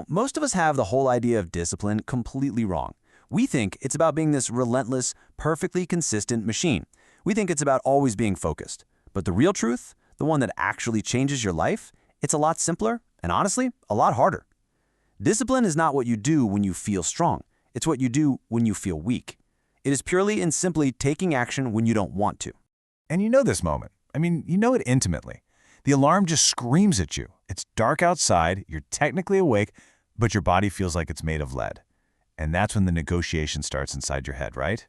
Most of us have the whole idea of discipline completely wrong. We think it's about being this relentless, perfectly consistent machine. We think it's about always being focused. But the real truth, the one that actually changes your life, it's a lot simpler and honestly, a lot harder. Discipline is not what you do when you feel strong. It's what you do when you feel weak. It is purely and simply taking action when you don't want to. And you know this moment. You know it intimately. The alarm just screams at you. It's dark outside, you're technically awake, but your body feels like it's made of lead. And that's when the negotiation starts inside your head, right?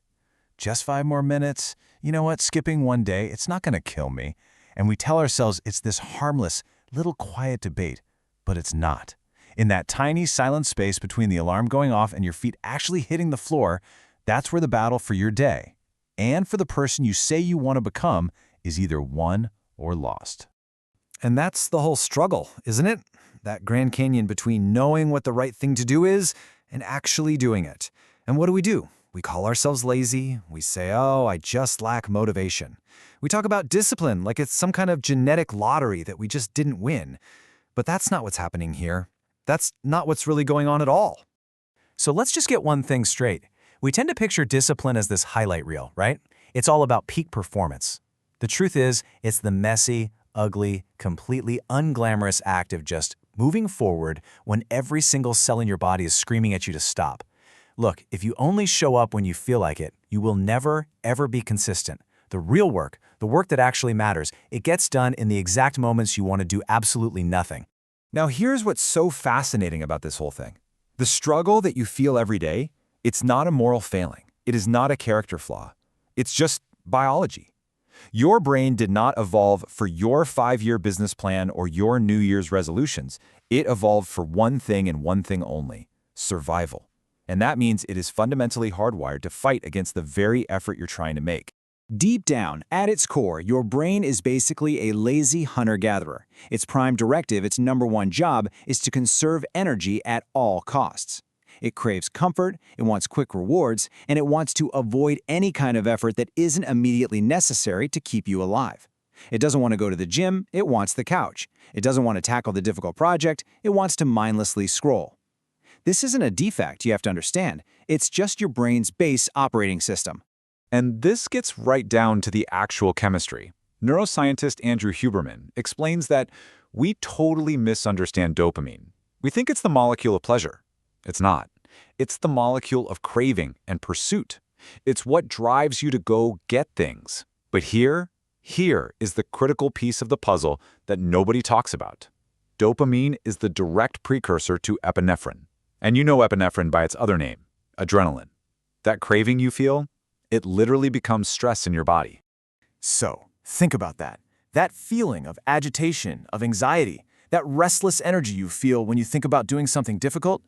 Just 5 more minutes. You know what? Skipping one day, it's not going to kill me. And we tell ourselves it's this harmless, little quiet debate, but it's not. In that tiny, silent space between the alarm going off and your feet actually hitting the floor, that's where the battle for your day, and for the person you say you want to become, is either won or lost. And that's the whole struggle, isn't it? That Grand Canyon between knowing what the right thing to do is and actually doing it. And what do? We call ourselves lazy. We say, oh, I just lack motivation. We talk about discipline like it's some kind of genetic lottery that we just didn't win. But that's not what's happening here. That's not what's really going on at all. So let's just get one thing straight. We tend to picture discipline as this highlight reel, right? It's all about peak performance. The truth is, it's the messy, ugly, completely unglamorous act of just moving forward when every single cell in your body is screaming at you to stop. Look, if you only show up when you feel like it, you will never, ever be consistent. The real work, the work that actually matters, it gets done in the exact moments you want to do absolutely nothing. Now here's what's so fascinating about this whole thing. The struggle that you feel every day, it's not a moral failing. It is not a character flaw. It's just biology. Your brain did not evolve for your 5-year business plan or your New Year's resolutions. It evolved for one thing and one thing only: survival. And that means it is fundamentally hardwired to fight against the very effort you're trying to make. Deep down, at its core, your brain is basically a lazy hunter-gatherer. Its prime directive, its number one job, is to conserve energy at all costs. It craves comfort, it wants quick rewards, and it wants to avoid any kind of effort that isn't immediately necessary to keep you alive. It doesn't want to go to the gym, it wants the couch. It doesn't want to tackle the difficult project, it wants to mindlessly scroll. This isn't a defect, you have to understand. It's just your brain's base operating system. And this gets right down to the actual chemistry. Neuroscientist Andrew Huberman explains that we totally misunderstand dopamine. We think it's the molecule of pleasure. It's not. It's the molecule of craving and pursuit. It's what drives you to go get things. But here is the critical piece of the puzzle that nobody talks about. Dopamine is the direct precursor to epinephrine. And you know epinephrine by its other name, adrenaline. That craving you feel, it literally becomes stress in your body. So, think about that. That feeling of agitation, of anxiety, that restless energy you feel when you think about doing something difficult,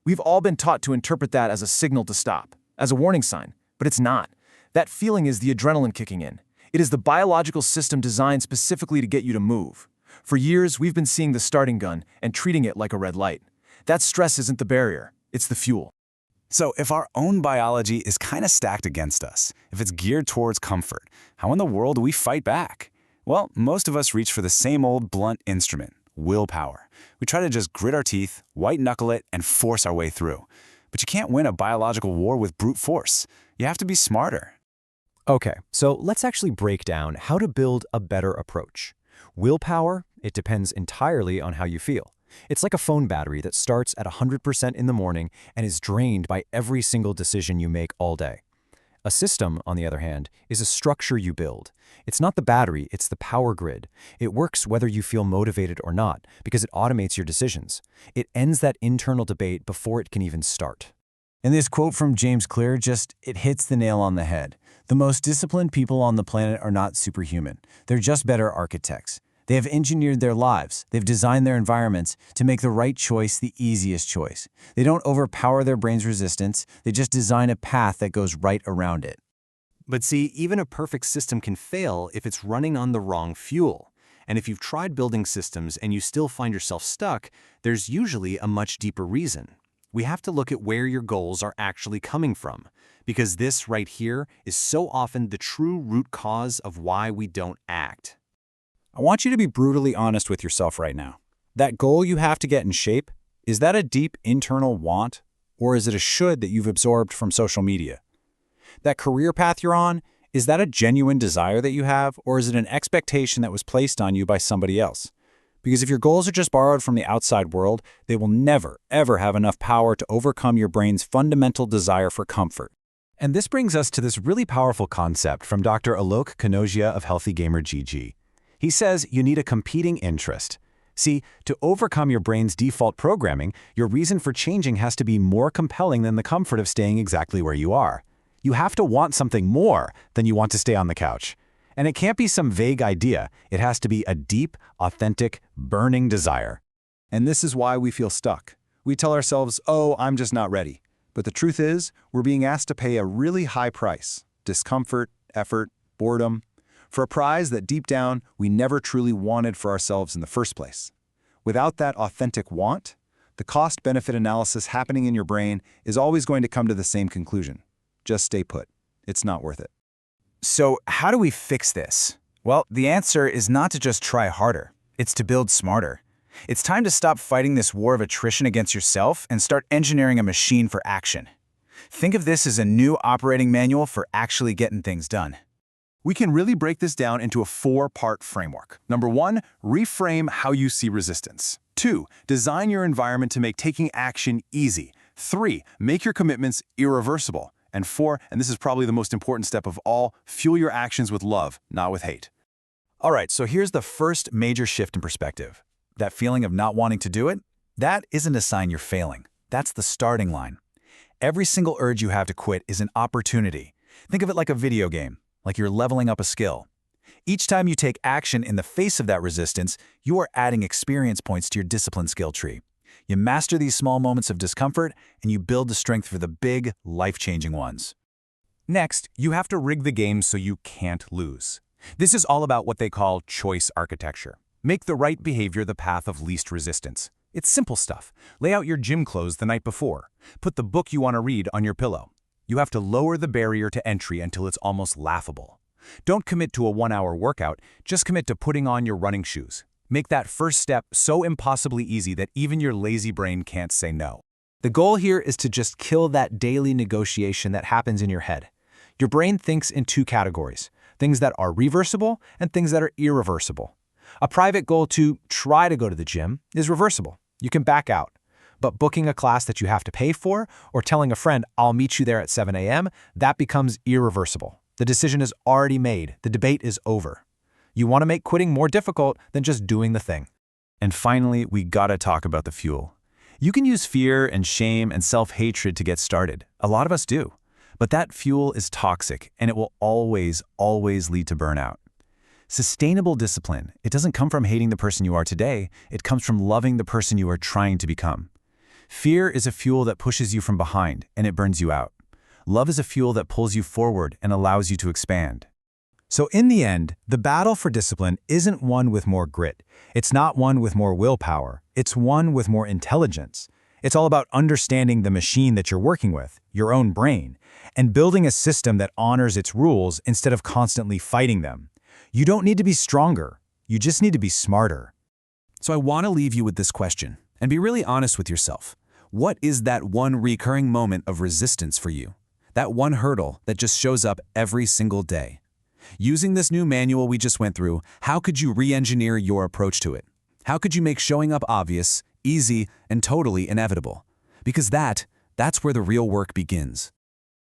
we've all been taught to interpret that as a signal to stop, as a warning sign, but it's not. That feeling is the adrenaline kicking in. It is the biological system designed specifically to get you to move. For years, we've been seeing the starting gun and treating it like a red light. That stress isn't the barrier, it's the fuel. So if our own biology is kind of stacked against us, if it's geared towards comfort, how in the world do we fight back? Well, most of us reach for the same old blunt instrument, willpower. We try to just grit our teeth, white-knuckle it, and force our way through. But you can't win a biological war with brute force. You have to be smarter. Okay, so let's actually break down how to build a better approach. Willpower, it depends entirely on how you feel. It's like a phone battery that starts at 100% in the morning and is drained by every single decision you make all day. A system, on the other hand, is a structure you build. It's not the battery, it's the power grid. It works whether you feel motivated or not, because it automates your decisions. It ends that internal debate before it can even start. And this quote from James Clear it hits the nail on the head. The most disciplined people on the planet are not superhuman. They're just better architects. They have engineered their lives. They've designed their environments to make the right choice the easiest choice. They don't overpower their brain's resistance. They just design a path that goes right around it. But see, even a perfect system can fail if it's running on the wrong fuel. And if you've tried building systems and you still find yourself stuck, there's usually a much deeper reason. We have to look at where your goals are actually coming from, because this right here is so often the true root cause of why we don't act. I want you to be brutally honest with yourself right now. That goal you have to get in shape, Is that a deep internal want, or is it a should that you've absorbed from social media? That career path you're on, is that a genuine desire that you have, or is it an expectation that was placed on you by somebody else? Because if your goals are just borrowed from the outside world, they will never, ever have enough power to overcome your brain's fundamental desire for comfort. And this brings us to this really powerful concept from Dr. Alok Kanogia of Healthy Gamer GG. He says you need a competing interest. See, to overcome your brain's default programming, your reason for changing has to be more compelling than the comfort of staying exactly where you are. You have to want something more than you want to stay on the couch. And it can't be some vague idea. It has to be a deep, authentic, burning desire. And this is why we feel stuck. We tell ourselves, oh, I'm just not ready. But the truth is, we're being asked to pay a really high price: discomfort, effort, boredom, for a prize that deep down we never truly wanted for ourselves in the first place. Without that authentic want, the cost-benefit analysis happening in your brain is always going to come to the same conclusion. Just stay put. It's not worth it. So how do we fix this? Well, the answer is not to just try harder. It's to build smarter. It's time to stop fighting this war of attrition against yourself and start engineering a machine for action. Think of this as a new operating manual for actually getting things done. We can really break this down into a 4-part framework. Number 1, reframe how you see resistance. 2, design your environment to make taking action easy. 3, make your commitments irreversible. And 4, and this is probably the most important step of all, fuel your actions with love, not with hate. All right, so here's the first major shift in perspective. That feeling of not wanting to do it, that isn't a sign you're failing. That's the starting line. Every single urge you have to quit is an opportunity. Think of it like a video game, like you're leveling up a skill. Each time you take action in the face of that resistance, you are adding experience points to your discipline skill tree. You master these small moments of discomfort, and you build the strength for the big, life-changing ones. Next, you have to rig the game so you can't lose. This is all about what they call choice architecture. Make the right behavior the path of least resistance. It's simple stuff. Lay out your gym clothes the night before. Put the book you want to read on your pillow. You have to lower the barrier to entry until it's almost laughable. Don't commit to a 1-hour workout, just commit to putting on your running shoes. Make that first step so impossibly easy that even your lazy brain can't say no. The goal here is to just kill that daily negotiation that happens in your head. Your brain thinks in 2 categories: things that are reversible and things that are irreversible. A private goal to try to go to the gym is reversible. You can back out. But booking a class that you have to pay for, or telling a friend, I'll meet you there at 7 a.m., that becomes irreversible. The decision is already made. The debate is over. You want to make quitting more difficult than just doing the thing. And finally, we gotta talk about the fuel. You can use fear and shame and self-hatred to get started. A lot of us do. But that fuel is toxic, and it will always, always lead to burnout. Sustainable discipline, it doesn't come from hating the person you are today, it comes from loving the person you are trying to become. Fear is a fuel that pushes you from behind, and it burns you out. Love is a fuel that pulls you forward and allows you to expand. So in the end, the battle for discipline isn't one with more grit. It's not one with more willpower. It's one with more intelligence. It's all about understanding the machine that you're working with, your own brain, and building a system that honors its rules instead of constantly fighting them. You don't need to be stronger. You just need to be smarter. So I want to leave you with this question, and be really honest with yourself. What is that one recurring moment of resistance for you? That one hurdle that just shows up every single day? Using this new manual we just went through, how could you re-engineer your approach to it? How could you make showing up obvious, easy, and totally inevitable? Because that's where the real work begins.